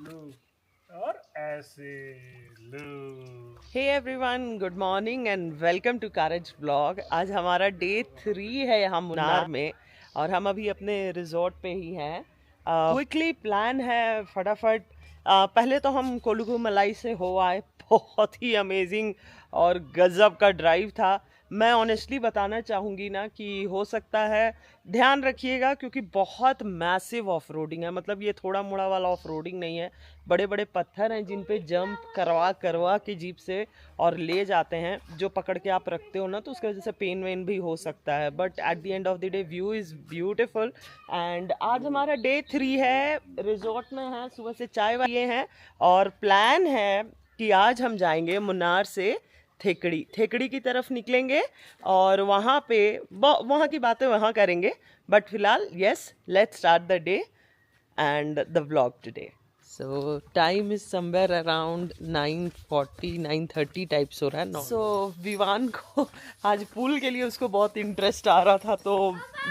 लो और ऐसे लो। Hey everyone, good morning and welcome to Karaj blog. आज हमारा डे 3 है यहाँ मुन्नार में और हम अभी अपने रिजॉर्ट पे ही हैं। क्विकली प्लान है फटाफट। पहले तो हम कोलुगु मलाई से हो आए। बहुत ही अमेजिंग और गजब का ड्राइव था। मैं ऑनेस्टली बताना चाहूँगी ना कि हो सकता है ध्यान रखिएगा क्योंकि बहुत मैसिव ऑफ रोडिंग है। मतलब ये थोड़ा मोड़ा वाला ऑफ रोडिंग नहीं है, बड़े बड़े पत्थर हैं जिन पे जंप करवा करवा के जीप से और ले जाते हैं, जो पकड़ के आप रखते हो ना तो उसकी वजह से पेन वेन भी हो सकता है। But at the end of the day view is beautiful. And आज हमारा डे 3 है, रिजॉर्ट में है, सुबह से चाय वाय हैं और प्लान है कि आज हम जाएंगे मुन्नार से थेकड़ी की तरफ निकलेंगे और वहाँ पे वहाँ की बातें वहाँ करेंगे। बट फिलहाल yes, let's start the day and the vlog today. So time is somewhere around 9:40 9:30 types हो रहा है। सो विवान को आज पूल के लिए उसको बहुत इंटरेस्ट आ रहा था तो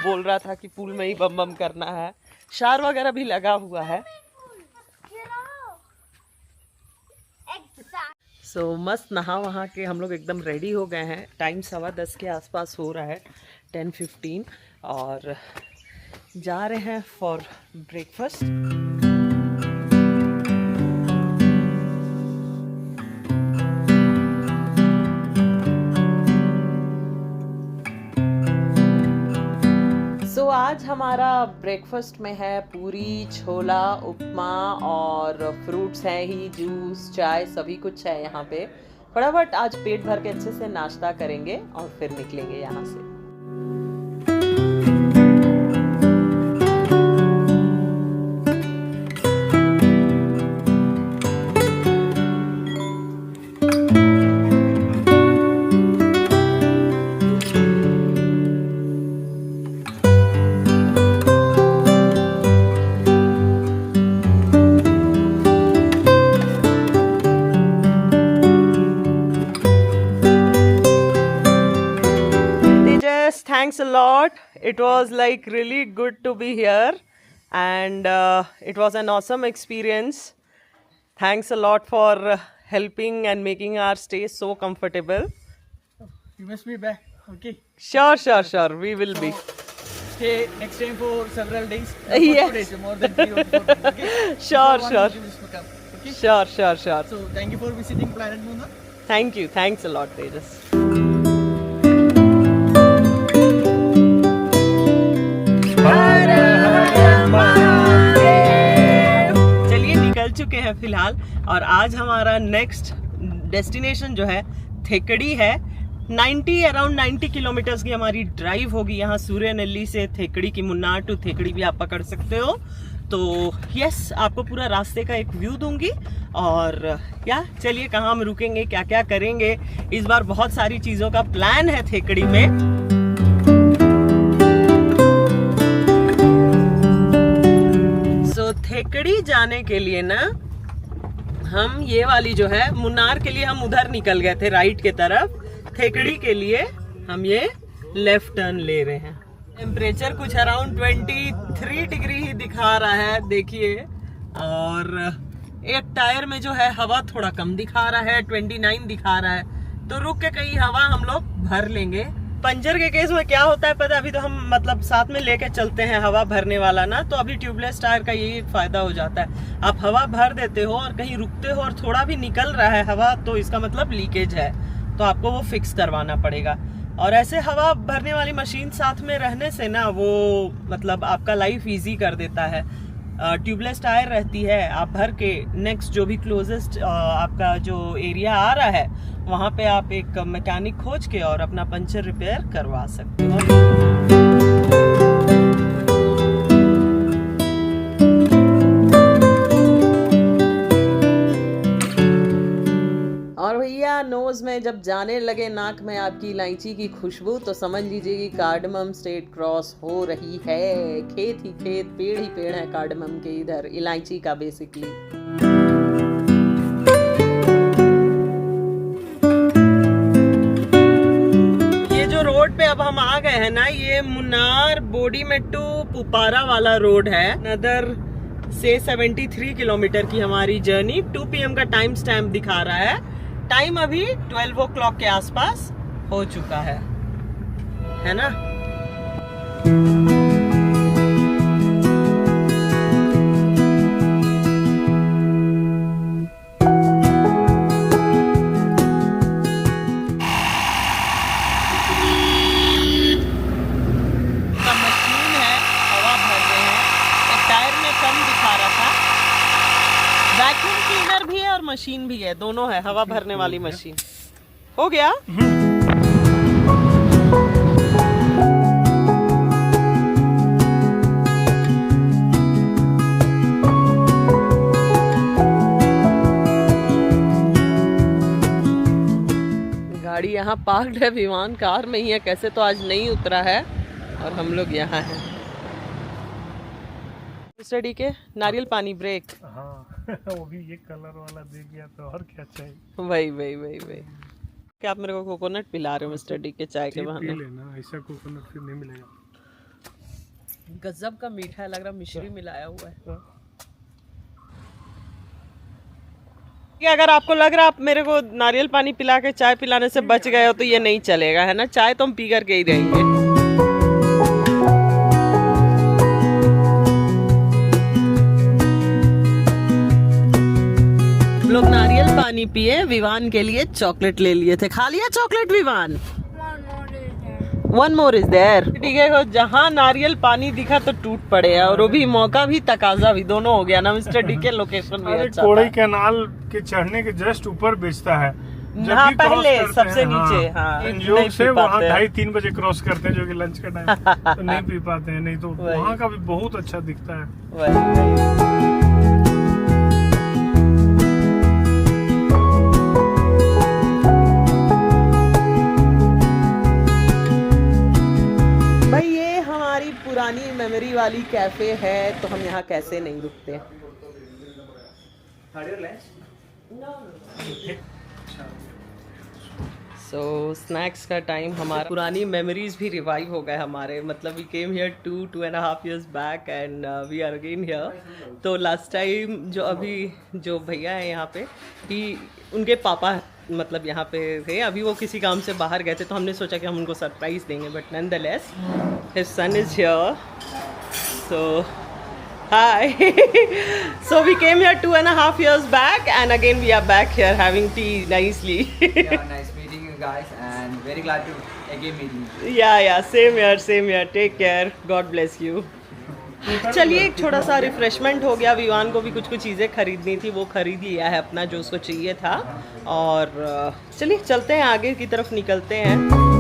बोल रहा था कि पूल में ही बम बम करना है। शार वगैरह भी लगा हुआ है। सो मस्त नहा वहाँ के हम लोग एकदम रेडी हो गए हैं। टाइम 10:15 के आसपास हो रहा है, 10:15, और जा रहे हैं फॉर ब्रेकफास्ट। सो आज हमारा ब्रेकफास्ट में है पूरी, छोला, उपमा और फ्रूट्स हैं ही, जूस, चाय, सभी कुछ है यहाँ पे। फटाफट आज पेट भर के अच्छे से नाश्ता करेंगे और फिर निकलेंगे यहाँ से। Thanks a lot. It was like really good to be here and it was an awesome experience. Thanks a lot for helping and making our stay so comfortable. You must be back, okay? Sure. We will be. Stay next time for several days. Yes. 2 days, more than 3 or 4 days, okay? Sure. You must come, okay? Sure. So thank you for visiting Planet Munnar. Thank you. Thanks a lot, Tejas. चलिए निकल चुके हैं फिलहाल और आज हमारा next destination जो है थेकड़ी है। अराउंड 90 किलोमीटर्स की हमारी ड्राइव होगी यहाँ सूर्यनेल्ली से थेकड़ी की। मुन्नार टू थेकड़ी भी आप पकड़ सकते हो। तो यस, आपको पूरा रास्ते का एक व्यू दूंगी और क्या, चलिए कहाँ हम रुकेंगे, क्या क्या करेंगे। इस बार बहुत सारी चीज़ों का प्लान है थेकड़ी में। थेकड़ी जाने के लिए ना हम ये वाली जो है मुन्नार के लिए हम उधर निकल गए थे राइट के तरफ। थेकड़ी के लिए हम ये लेफ्ट टर्न ले रहे हैं। टेम्परेचर कुछ अराउंड 23 डिग्री ही दिखा रहा है, देखिए। और एक टायर में जो है हवा थोड़ा कम दिखा रहा है, 29 दिखा रहा है। तो रुक के कहीं हवा हम लोग भर लेंगे। पंचर के केस में क्या होता है पता है, अभी तो हम मतलब साथ में लेके चलते हैं हवा भरने वाला ना, तो अभी ट्यूबलेस टायर का यही एक फायदा हो जाता है। आप हवा भर देते हो और कहीं रुकते हो और थोड़ा भी निकल रहा है हवा, तो इसका मतलब लीकेज है, तो आपको वो फिक्स करवाना पड़ेगा। और ऐसे हवा भरने वाली मशीन साथ में रहने से ना वो मतलब आपका लाइफ ईजी कर देता है। ट्यूबलेस टायर रहती है, आप भर के नेक्स्ट जो भी क्लोजेस्ट आपका जो एरिया आ रहा है वहाँ पे आप एक मैकेनिक खोज के और अपना पंचर रिपेयर करवा सकते हो। और भैया नोज में जब जाने लगे नाक में आपकी इलायची की खुशबू, तो समझ लीजिए कि कार्डमम स्टेट क्रॉस हो रही है। खेत ही खेत, पेड़ ही पेड़ है कार्डमम के इधर, इलायची का बेसिकली। रोड पे अब हम आ गए हैं ना, ये मुन्नार बोडीमेट्टू पुपारा वाला रोड है। अनदर से 73 किलोमीटर की हमारी जर्नी। 2 PM का टाइम स्टैम्प दिखा रहा है। टाइम अभी 12 o'clock के आसपास हो चुका है ना। वैक्यूम क्लीनर भी है और मशीन भी है, दोनों है, हवा भरने वाली मशीन। हो गया। गाड़ी यहाँ पार्क्ड है, विमान कार में ही है, कैसे तो आज नहीं उतरा है और हम लोग यहाँ हैं। स्टडी के नारियल पानी ब्रेक। हाँ वो भी ये कलर वाला दे गया तो और क्या चाहिए। वही क्या आप मेरे को कोकोनट पिला रहे हो मिस्टर डी के चाय के बहाने? पी लेना, ऐसा कोकोनट फिर नहीं मिलेगा। गजब का मीठा है, लग रहा मिश्री मिलाया हुआ है। कि अगर आपको लग रहा आप मेरे को नारियल पानी पिला के चाय पिलाने से बच गए हो तो ये नहीं चलेगा, है ना। चाय तो हम पी करके ही रहेंगे। लोग नारियल पानी पिए, विवान के लिए चॉकलेट ले लिए थे। खा लिया chocolate Vivaan? One more is there. ठीक है, जहाँ नारियल पानी दिखा तो टूट पड़े, और वो भी मौका भी तकाजा भी दोनों हो गया ना मिस्टर डी के। लोकेशन भी अच्छा था। कोड़ई कैनाल के चढ़ने के जस्ट ऊपर बेचता है। हाँ, पहले सबसे नीचे। हाँ, संयोग से वहाँ 2:30-3 बजे क्रॉस करते हैं, जो कि लंच का टाइम, तो नहीं पी पाते हैं। नहीं तो वहाँ का भी बहुत अच्छा दिखता है। वही। भाई ये हमारी पुरानी मेमोरी वाली कैफे है, तो हम यहाँ कैसे नहीं रुकते। सो स्नैक्स का टाइम हमारा, पुरानी मेमोरीज भी रिवाइव हो गए हमारे। मतलब we came here 2.5 years back and we are again here. तो लास्ट टाइम जो भैया है यहाँ पे, कि उनके पापा मतलब यहाँ पे थे, अभी वो किसी काम से बाहर गए थे, तो हमने सोचा कि हम उनको सरप्राइज देंगे। But nonetheless his son is here, so hi. So we came here 2.5 years back, and again we are back here having tea nicely. Yeah, nice meeting you guys, and very glad to again meet you. Yeah, same here. Take care. God bless you. चलिए, एक छोटा सा refreshment हो गया। विवान को भी कुछ चीज़ें खरीदनी थी, वो खरीद लिया है अपना जो उसको चाहिए था। और चलिए चलते हैं, आगे की तरफ निकलते हैं।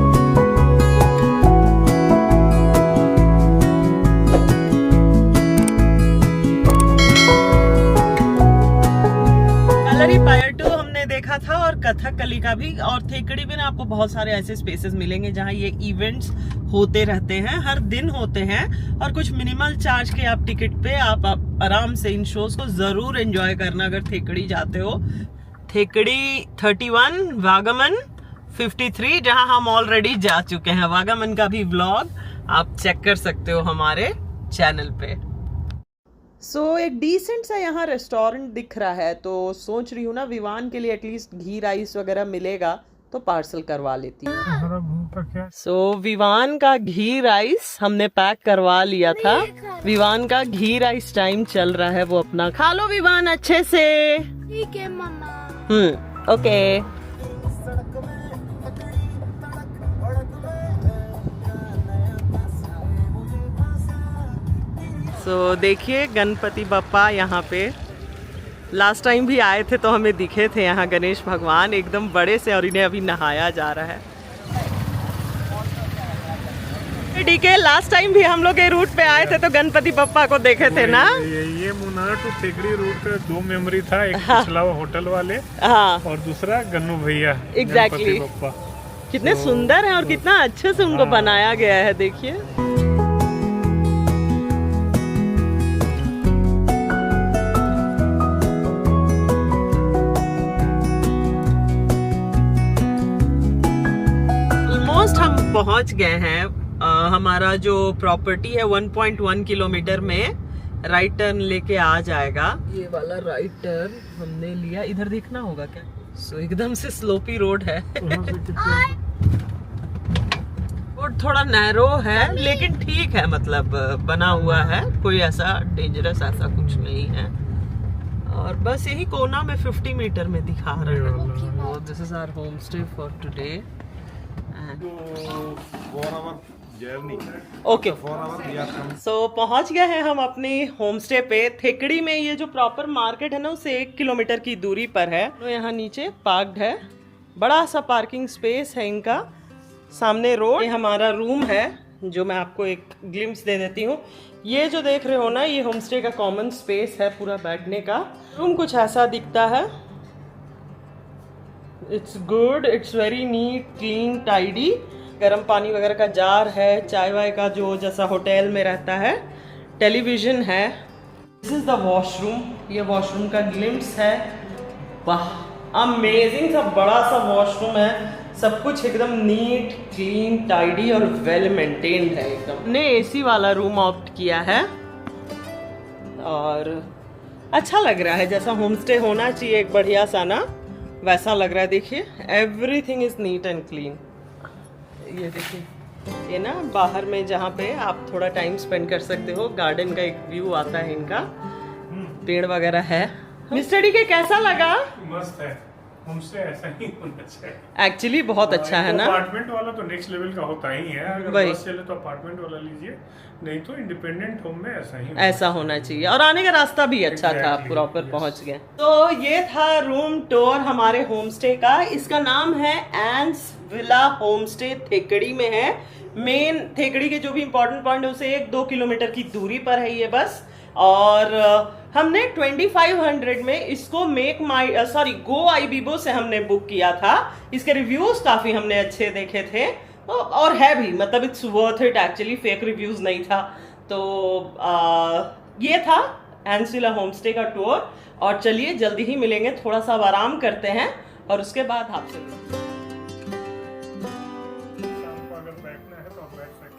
फायर 2 हमने देखा था, और कथकली का भी, और थेकड़ी में ना आपको बहुत सारे ऐसे स्पेसेस मिलेंगे जहाँ ये इवेंट्स होते रहते हैं, हर दिन होते हैं, और कुछ मिनिमल चार्ज के आप टिकट पे आप आराम से इन शोज को जरूर एंजॉय करना अगर थेकड़ी जाते हो। थेकड़ी 31, वागमन 53, जहाँ हम ऑलरेडी जा चुके हैं। वागमन का भी व्लॉग आप चेक कर सकते हो हमारे चैनल पे। एक डिसेंट सा यहाँ रेस्टोरेंट दिख रहा है, तो सोच रही हूँ ना विवान के लिए एटलीस्ट घी राइस वगैरह मिलेगा तो पार्सल करवा लेती हूँ। विवान का घी राइस हमने पैक करवा लिया था। विवान का घी राइस टाइम चल रहा है, वो अपना खा लो विवान अच्छे से। ठीक है मम्मा। ओके। देखिए गणपति बप्पा यहाँ पे लास्ट टाइम भी आए थे तो हमें दिखे थे यहाँ गणेश भगवान एकदम बड़े से, और इन्हें अभी नहाया जा रहा है। ठीक है, लास्ट टाइम भी हम लोग ये रूट पे आए थे तो गणपति बप्पा को देखे थे ना। ये मुन्नार टू थेकड़ी रूट का 2 मेमोरी था, एक पिछला होटल वाले, हाँ, और दूसरा गन्नू भैया। एग्जैक्टली, कितने सुंदर है और कितना अच्छे से उनको बनाया गया है, देखिए। हम पहुंच गए हैं। हमारा जो प्रॉपर्टी है 1.1 किलोमीटर में राइट टर्न लेके आ जाएगा। ये वाला राइट टर्न हमने लिया, इधर देखना होगा क्या? सो एकदम से स्लोपी रोड है। रोड थोड़ा नैरो है लेकिन ठीक है, मतलब बना हुआ है, कोई ऐसा डेंजरस ऐसा कुछ नहीं है। और बस यही कोना में 50 मीटर में दिखा रहे हैं। This is our home stay for today. Okay, so पहुंच गए हैं हम अपने होम स्टे पे। थेकड़ी में ये जो प्रॉपर मार्केट है ना, उससे 1 किलोमीटर की दूरी पर है। तो यहाँ नीचे पार्क्ड है, बड़ा सा पार्किंग स्पेस है इनका, सामने रोड। ये हमारा रूम है जो मैं आपको एक ग्लिम्स दे देती हूँ। ये जो देख रहे हो ना, ये होम स्टे का कॉमन स्पेस है पूरा बैठने का। रूम कुछ ऐसा दिखता है। It's good, it's very neat, clean, tidy. गर्म पानी वगैरह का जार है, चाय वाय का जो जैसा होटल में रहता है। टेलीविजन है। दिस इज द वॉशरूम, ये वॉशरूम का ग्लिम्स है। वाह, अमेजिंग सा बड़ा सा वॉशरूम है। सब कुछ एकदम नीट, क्लीन, टाइडी और वेल मेंटेन्ड है एकदम। ने एसी वाला रूम ऑप्ट किया है और अच्छा लग रहा है, जैसा होम स्टे होना चाहिए एक बढ़िया सा ना, वैसा लग रहा है। देखिए, everything is neat and clean. ये देखिए, ये ना बाहर में जहाँ पे आप थोड़ा टाइम स्पेंड कर सकते हो, गार्डन का एक व्यू आता है इनका, पेड़ वगैरह है। मिस्टर डी के कैसा लगा? मस्त है, होमस्टे ऐसा ही होना चाहिए। एक्चुअली बहुत अच्छा है ना। अपार्टमेंट वाला तो नेक्स्ट लेवल का होता ही है। अगर वही। बस चले तो अपार्टमेंट वाला लीजिए, नहीं तो इंडिपेंडेंट होम में ऐसा होना चाहिए। और आने का रास्ता भी अच्छा था, आप प्रॉपर पहुंच गए। तो ये था रूम टूर हमारे होम स्टे का। इसका नाम है एंस विला होम स्टे, थेकड़ी में है। मेन थेकड़ी के जो भी इंपॉर्टेंट पॉइंट है उसे 1-2 किलोमीटर की दूरी पर है ये बस। और हमने 2500 में इसको गो आईबीबो से हमने बुक किया था। इसके रिव्यूज काफी हमने अच्छे देखे थे और है भी, मतलब it's worth it actually, fake reviews नहीं था। तो ये था एंसिला होम स्टे का टूर। और चलिए जल्दी ही मिलेंगे, थोड़ा सा आराम करते हैं और उसके बाद आपसे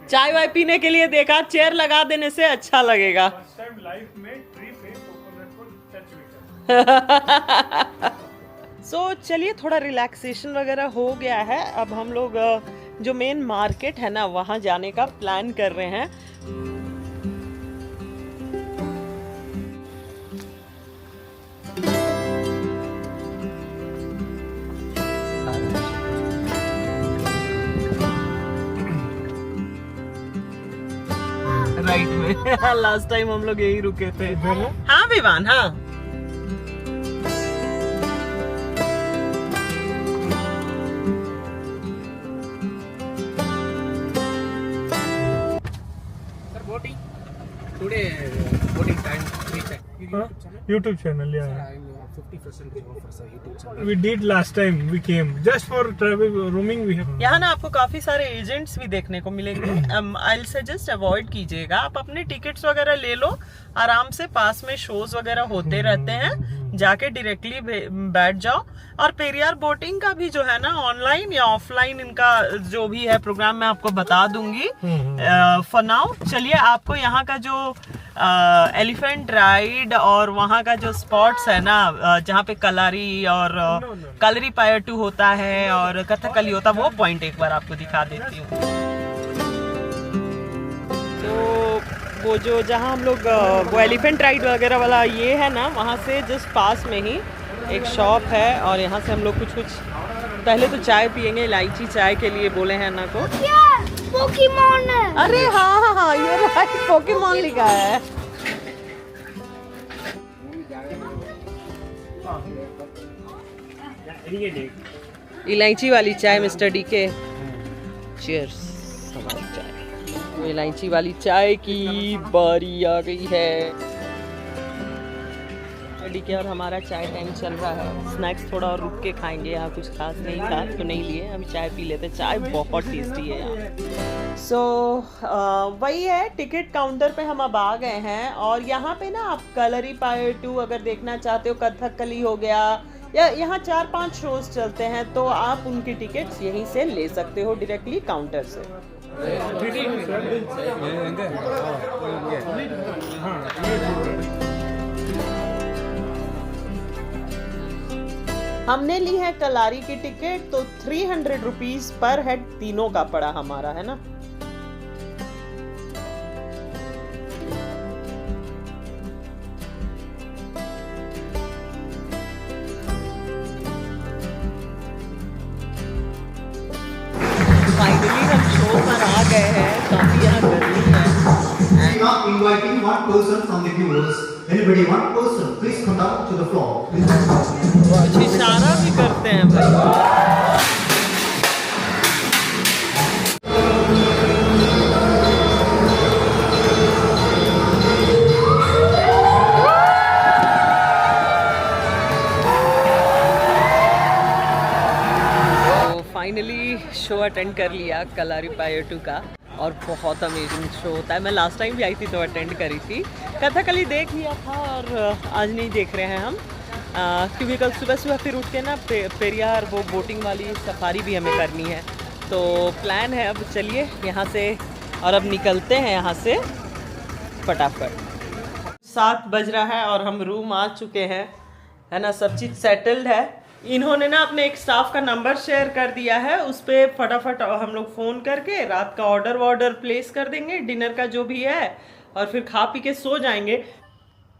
चाय वाय पीने के लिए देखा, चेयर लगा देने से अच्छा लगेगा। लाइफ में ट्री पे कोकोनट को टच भी कर। सो चलिए, थोड़ा रिलैक्सेशन वगैरह हो गया है। अब हम लोग जो मेन मार्केट है ना, वहाँ जाने का प्लान कर रहे हैं। राइट में लास्ट टाइम हम लोग यही रुके थे। हाँ विवान, हाँ। boating time, free time. YouTube channel, yeah. 50% offer sir, YouTube channel. We did last time we came just for travel roaming we have. यहाँ ना आपको काफी सारे एजेंट्स भी देखने को मिलेंगे। आई सजेस्ट अवॉइड कीजिएगा, आप अपने टिकट्स वगैरह ले लो आराम से, पास में शोज वगैरह होते रहते हैं, जाके डायरेक्टली बैठ जाओ। और पेरियार बोटिंग का भी जो है ना, ऑनलाइन या ऑफलाइन इनका जो भी है प्रोग्राम मैं आपको बता दूंगी। फॉर नाउ चलिए, आपको यहाँ का जो एलिफेंट राइड और वहाँ का जो स्पॉट्स है ना, जहाँ पे कलारी और कलरी पायटू होता है और कथकली होता है, वो पॉइंट एक बार आपको दिखा देती हूँ। तो वो जो जहाँ हम लोग वो एलिफेंट राइड वगैरह वाला ये है ना, वहाँ से जस्ट पास में ही एक शॉप है और यहाँ से हम लोग कुछ पहले तो चाय पियेंगे, इलायची चाय के लिए बोले हैं ना को। पोकेमॉन है। अरे हाँ, ये राइट, पोकेमॉन लिखा है। इलायची वाली चाय मिस्टर डी के। चीयर्स। हमारी चाय, इलायची वाली चाय की बारी आ गई है। डी के और हमारा चाय टाइम चल रहा है। स्नैक्स थोड़ा और रुक के खाएंगे, यहाँ कुछ खास नहीं था तो नहीं लिए, अभी चाय पी लेते। चाय बहुत टेस्टी है यहाँ। सो वही है, टिकट काउंटर पे हम अब आ गए हैं और यहाँ पे ना आप कलरी पायटू अगर देखना चाहते हो, कथकली हो गया, या यहाँ 4-5 शोज चलते हैं, तो आप उनकी टिकट्स यहीं से ले सकते हो डायरेक्टली काउंटर से। हमने ली है कलारी की टिकट, तो 300 रुपीज पर हेड तीनों का पड़ा हमारा, है ना। फाइनली हम शो पर आ गए हैं, काफी यहाँ गर्मी है। And now inviting one person from the viewers. Anybody, one person, please come down to the floor. कुछ इशारा भी करते हैं भाई। फाइनली शो अटेंड कर लिया कलारीपायट्टू 2 का, और बहुत अमेजिंग शो होता है। मैं लास्ट टाइम भी आई थी तो अटेंड करी थी। कथकली देख लिया था और आज नहीं देख रहे हैं हम, क्योंकि कल सुबह सुबह फिर उठ के ना पेरियार वो बोटिंग वाली सफारी भी हमें करनी है। तो प्लान है अब, चलिए यहाँ से, और अब निकलते हैं यहाँ से फटाफट। 7 बज रहा है और हम रूम आ चुके हैं, है ना। सब चीज़ सेटल्ड है। इन्होंने ना अपने एक स्टाफ का नंबर शेयर कर दिया है, उस पर फटाफट हम लोग फ़ोन करके रात का ऑर्डर प्लेस कर देंगे, डिनर का जो भी है, और फिर खा पी के सो जाएंगे।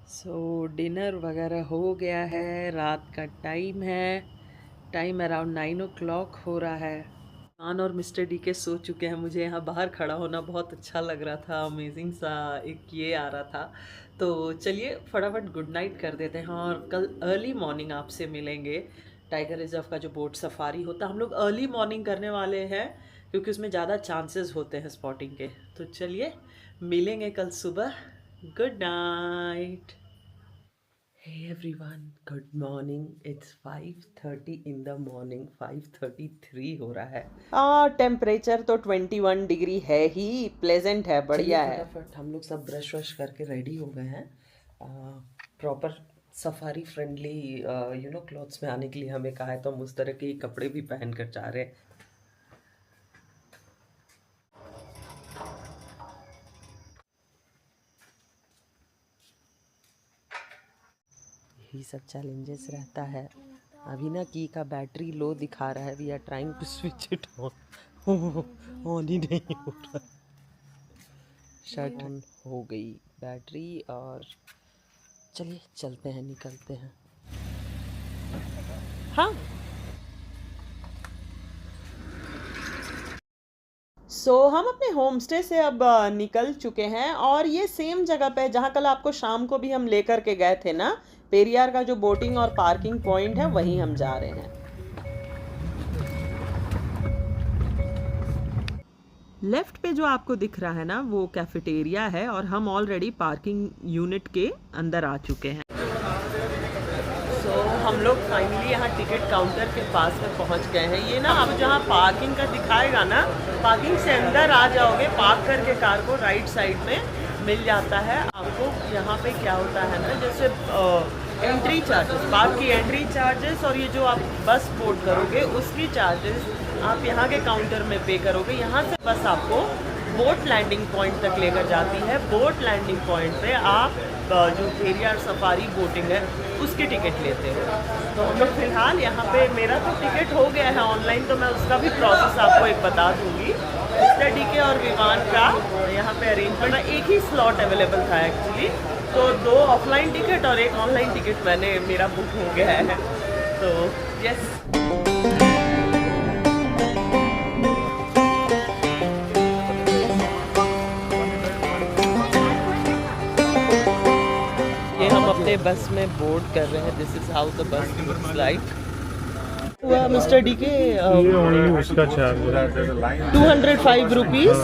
सो डिनर वगैरह हो गया है, रात का टाइम है, टाइम अराउंड 9 o'clock हो रहा है। खान और मिस्टर डी के सो चुके हैं। मुझे यहाँ बाहर खड़ा होना बहुत अच्छा लग रहा था, अमेजिंग सा एक ये आ रहा था। तो चलिए फटाफट गुड नाइट कर देते हैं, और कल अर्ली मॉर्निंग आपसे मिलेंगे। टाइगर रिजर्व का जो बोट सफारी होता है, हम लोग अर्ली मॉर्निंग करने वाले हैं, क्योंकि उसमें ज़्यादा चांसेस होते हैं स्पॉटिंग के। तो चलिए मिलेंगे कल सुबह। Good night. Hey everyone, good morning. It's 5:30 in the morning. 5:33 हो रहा है। टेम्परेचर तो 21 डिग्री है ही, प्लेजेंट है, बढ़िया है। फटाफट हम लोग सब ब्रश वश करके रेडी हो गए हैं। प्रॉपर सफारी फ्रेंडली क्लॉथ्स में आने के लिए हमें कहा है, तो हम उस तरह के कपड़े भी पहन कर जा रहे हैं। यही सब चैलेंजेस रहता है। अभी ना की का बैटरी लो दिखा रहा है, we are trying to switch it on ही नहीं हो रहा। शट ऑन हो गई बैटरी, और चलिए चलते हैं, निकलते हैं। हाँ हम अपने होम स्टे से अब निकल चुके हैं, और ये सेम जगह पे जहाँ कल आपको शाम को भी हम लेकर के गए थे ना, पेरियार का जो बोटिंग और पार्किंग पॉइंट है, वहीं हम जा रहे हैं। लेफ्ट पे जो आपको दिख रहा है ना, वो कैफेटेरिया है, और हम ऑलरेडी पार्किंग यूनिट के अंदर आ चुके हैं। हम लोग फाइनली यहाँ टिकट काउंटर के पास में पहुँच गए हैं। ये ना अब जहाँ पार्किंग का दिखाएगा ना, पार्किंग से अंदर आ जाओगे, पार्क करके कार को राइट साइड में मिल जाता है आपको। यहाँ पे क्या होता है ना, जैसे एंट्री चार्जेस, पार्क की एंट्री चार्जेस, और ये जो आप बस बोर्ड करोगे उसकी चार्जेस आप यहाँ के काउंटर में पे करोगे। यहाँ से बस आपको बोट लैंडिंग पॉइंट तक लेकर जाती है। बोट लैंडिंग पॉइंट पे आप जो पेरियार सफारी बोटिंग है उसकी टिकट लेते हो। तो हम लोग फिलहाल यहाँ पे, मेरा तो टिकट हो गया है ऑनलाइन, तो मैं उसका भी प्रोसेस आपको एक बता दूँगी। मिस्टर डी के और विमान का यहाँ पे अरेंजमेंट, एक ही स्लॉट अवेलेबल था एक्चुअली, तो 2 ऑफलाइन टिकट और 1 ऑनलाइन टिकट मेरा बुक हो गया है। तो यस, अपने बस में बोर्ड कर रहे हैं। This is how the bus looks like. Mister D के उसका charge 205 rupees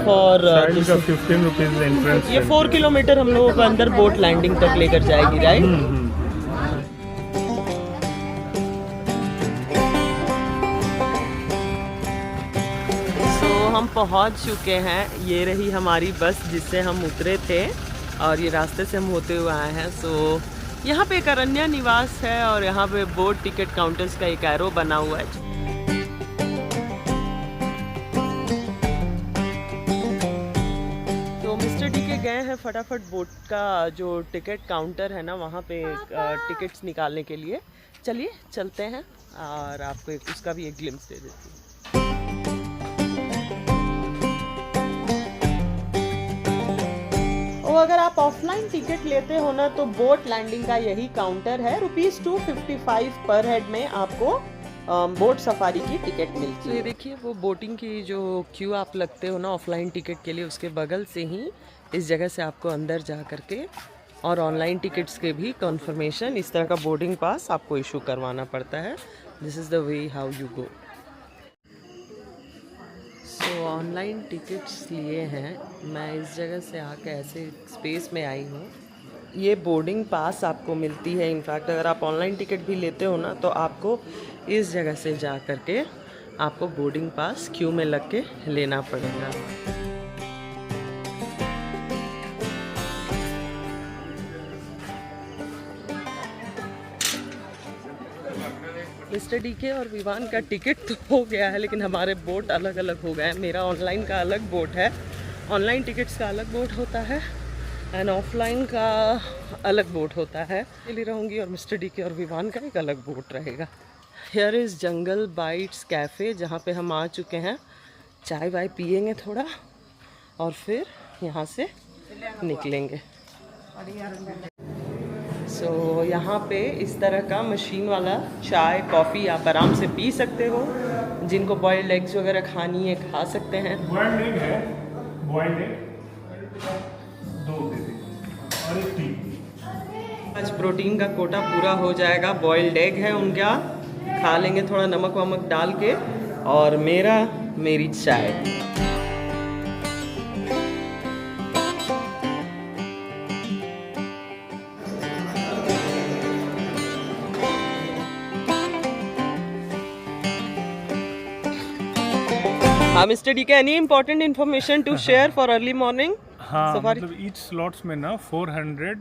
for 15 rupees entrance. ये 4 किलोमीटर हम लोगों को अंदर बोट लैंडिंग तक लेकर जाएगी, राइट? हम पहुंच चुके हैं। ये रही हमारी बस जिससे हम उतरे थे, और ये रास्ते से हम होते हुए आए हैं। सो यहाँ पे एक अरण्या निवास है, और यहाँ पे बोट टिकट काउंटर्स का एक एरो बना हुआ है। गए हैं फटाफट बोट का जो टिकट काउंटर है ना वहाँ पे टिकट्स निकालने के लिए। चलिए चलते हैं और आपको उसका भी एक ग्लिम्स दे देती हूँ। और अगर आप ऑफलाइन टिकट लेते हो ना तो बोट लैंडिंग का यही काउंटर है। ₹255 पर हेड में आपको बोट सफारी की टिकट मिलती है। ये देखिए वो बोटिंग की जो क्यू आप लगते हो ना ऑफलाइन टिकट के लिए, उसके बगल से ही इस जगह से आपको अंदर जा करके और ऑनलाइन टिकट्स के भी कंफर्मेशन, इस तरह का बोर्डिंग पास आपको इशू करवाना पड़ता है। This is the way how you go. So online tickets लिए हैं, मैं इस जगह से आके ऐसे स्पेस में आई हूँ। ये बोर्डिंग पास आपको मिलती है। इनफैक्ट अगर आप ऑनलाइन टिकट भी लेते हो ना तो आपको इस जगह से जा करके आपको बोर्डिंग पास क्यू में लग के लेना पड़ेगा। मिस्टर डीके और विवान का टिकट तो हो गया है, लेकिन हमारे बोट अलग अलग हो गए हैं। मेरा ऑनलाइन का अलग बोट है, ऑनलाइन टिकट्स का अलग बोट होता है एंड ऑफलाइन का अलग बोट होता है। अकेली रहूँगी और मिस्टर डीके और विवान का एक अलग बोट रहेगा। Here is jungle bytes cafe, जहाँ पे हम आ चुके हैं। चाय वाय पियेंगे थोड़ा और फिर यहाँ से निकलेंगे। सो यहाँ पे इस तरह का मशीन वाला चाय कॉफ़ी आप आराम से पी सकते हो। जिनको बॉइल्ड एग्स वगैरह खानी है खा सकते हैं। बॉइल्ड एग है, बॉइल्ड एग 2 दे दीजिए और 3। आज प्रोटीन का कोटा पूरा हो जाएगा। बॉइल्ड एग है उनका, खा लेंगे थोड़ा नमक वमक डाल के, और मेरी चाय। Mister D, any important information to share for early morning? हाँ, सफारी? मतलब ईच स्लॉट्स में ना 400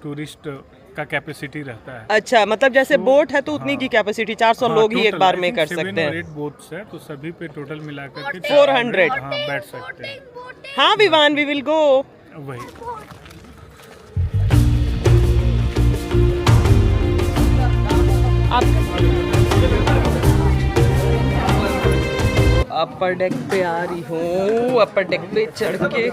टूरिस्ट का कैपेसिटी रहता है। अच्छा, मतलब जैसे बोट है तो उतनी की कैपेसिटी 400 लोग ही एक बार में कर सकते 7 और हैं। 8 बोट्स है तो सभी पे टोटल मिलाकर के 400 हाँ बैठ सकते हैं। हाँ विवान, वी विल गो। वही अपर डेक पे आ रही हूँ, अपर डेक पे चढ़ के।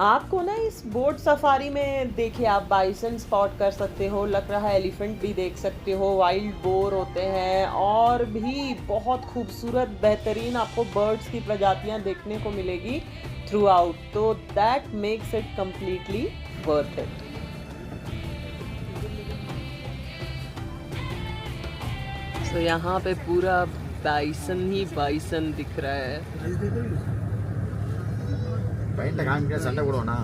आपको ना इस बोट सफारी में देखिए आप बाइसन स्पॉट कर सकते हो, लग रहा है एलिफेंट भी देख सकते हो, वाइल्ड बोर होते हैं और भी बहुत खूबसूरत बेहतरीन आपको बर्ड्स की प्रजातियां देखने को मिलेगी थ्रू आउट। तो that makes it completely worth it. तो यहाँ पे पूरा बाइसन ही बाइसन दिख रहा है। பையில காமிக்கிற சண்டை போடுவானா?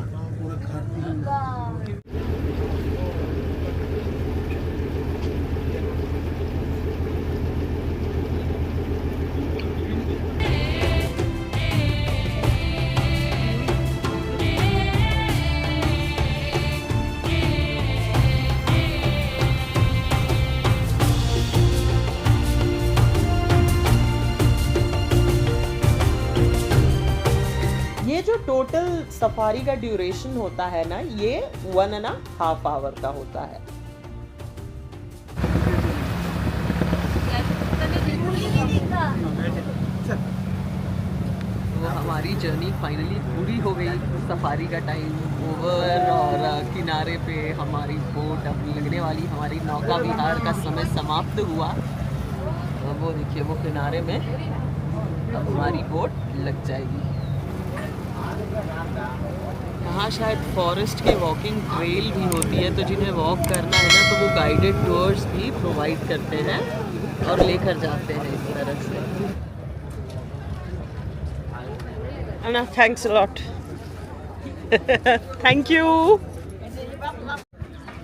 टोटल सफारी का ड्यूरेशन होता है ना, ये 1.5 आवर का होता है। तो हमारी जर्नी फाइनली पूरी हो गई। सफारी का टाइम ओवर और किनारे पे हमारी बोट अब लगने वाली, हमारी नौका विहार का समय समाप्त हुआ। तो वो देखिए वो किनारे में अब हमारी बोट लग जाएगी। यहाँ शायद फॉरेस्ट के वॉकिंग ट्रेल भी होती है, तो जिन्हें वॉक करना है ना तो वो गाइडेड टूर्स भी प्रोवाइड करते हैं और लेकर जाते हैं इस तरह से। अन्ना thanks a lot. Thank you.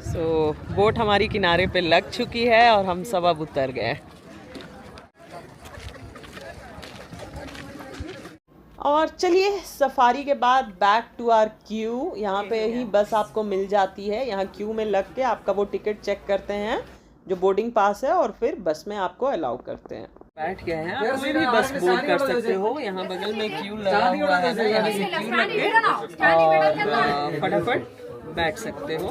So boat हमारी किनारे पे लग चुकी है और हम सब अब उतर गए। और चलिए सफारी के बाद बैक टू आवर क्यू। यहाँ पे ही बस आपको मिल जाती है। यहाँ क्यू में लग के आपका वो टिकट चेक करते हैं जो बोर्डिंग पास है और फिर बस में आपको अलाउ करते हैं। बैठ गए हैं, आप कोई भी बस बोर्ड कर सकते हो। यहाँ बगल में क्यू लगा हुआ है ना, यहाँ से क्यू लग के और फटाफट बैठ सकते हो।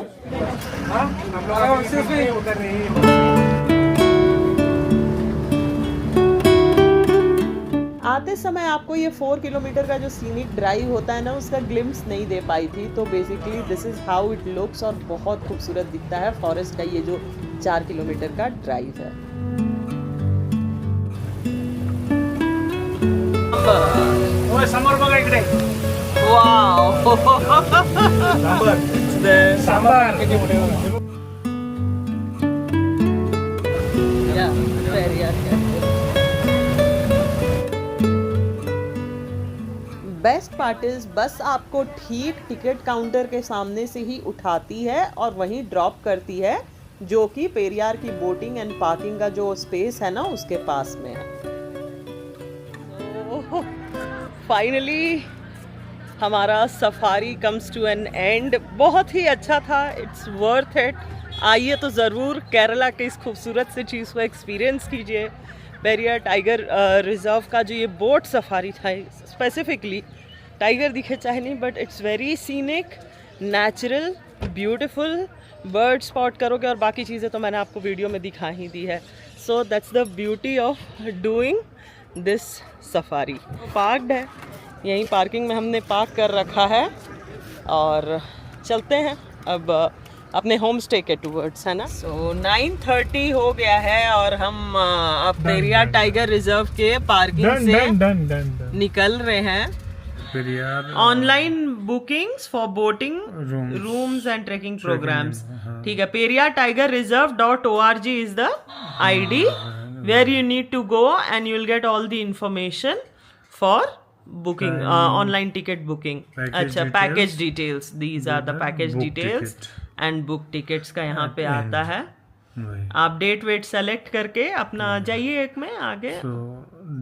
आते समय आपको ये 4 किलोमीटर का जो सीनिक ड्राइव होता है ना, उसका ग्लिम्स नहीं दे पाई थी। तो basically this is how it looks और बहुत खूबसूरत दिखता है फॉरेस्ट का ये जो 4 किलोमीटर का ड्राइव है। बेस्ट पार्ट इज बस आपको ठीक टिकट काउंटर के सामने से ही उठाती है और वहीं ड्रॉप करती है, जो कि पेरियार की बोटिंग एंड पार्किंग का जो स्पेस है ना उसके पास में है। फाइनली हमारा safari comes to an end. बहुत ही अच्छा था, इट्स वर्थ इट। आइए तो ज़रूर केरला के इस खूबसूरत से चीज़ को एक्सपीरियंस कीजिए। पेरियार टाइगर रिजर्व का जो ये बोट सफारी था, स्पेसिफिकली टाइगर दिखे चाहे नहीं, but it's very scenic, natural, beautiful. Bird spot करोगे और बाकी चीज़ें तो मैंने आपको वीडियो में दिखा ही दी है। So that's the beauty of doing this safari. Parked है, यहीं पार्किंग में हमने पार्क कर रखा है और चलते हैं अब अपने होम स्टे के टूवर्ड्स, है ना। सो 9:30 हो गया है और हम अब पेरियार टाइगर रिजर्व के पार्किंग से निकल रहे हैं। Online bookings for boating rooms and trekking programmes, ठीक है। Periyar tiger reserve.org is the ID where you need to go and you will get all the information for booking, online ticket booking. अच्छा, package details, these are the package details and book tickets का यहाँ पे आता है। आप date wait select करके अपना जाइए एक में आगे। So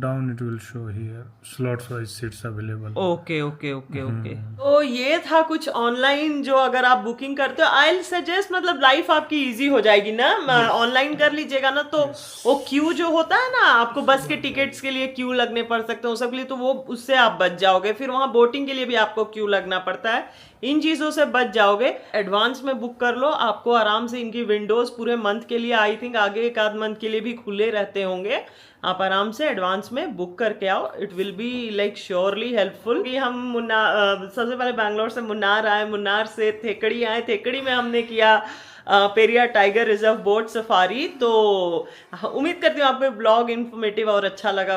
down it will show here slots wise seats available. Okay okay okay okay. तो ये था कुछ ऑनलाइन जो अगर आप बुकिंग करते हो, आई सजेस्ट, मतलब लाइफ आपकी इजी हो जाएगी ना। ऑनलाइन कर लीजिएगा ना तो वो क्यू जो होता है ना, आपको बस के टिकट्स के लिए क्यू लगने पड़ सकते हैं सब के लिए, तो वो उससे आप बच जाओगे। फिर वहाँ बोटिंग के लिए भी आपको क्यू लगना पड़ता है, इन चीज़ों से बच जाओगे। एडवांस में बुक कर लो, आपको आराम से इनकी विंडोज़ पूरे मंथ के लिए, आई थिंक आगे एक आध मंथ के लिए भी खुले रहते होंगे। आप आराम से एडवांस में बुक करके आओ, it will be like surely helpful. कि हम सबसे पहले बैंगलोर से मुन्नार आए, मुन्नार से थेकड़ी आए, थेकड़ी में हमने किया Periyar tiger reserve boat safari. तो उम्मीद करती हूँ आपको ब्लॉग इन्फॉर्मेटिव और अच्छा लगा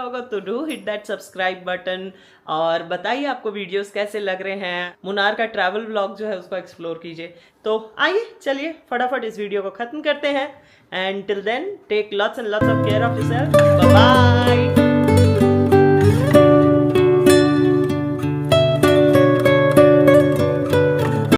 होगा तो do hit that subscribe button और बताइए आपको वीडियोस कैसे लग रहे हैं। मुन्नार का ट्रैवल ब्लॉग जो है उसको एक्सप्लोर कीजिए। तो आइए चलिए फटाफट इस वीडियो को खत्म करते हैं। And till then take lots and lots of care of yourself. Bye bye.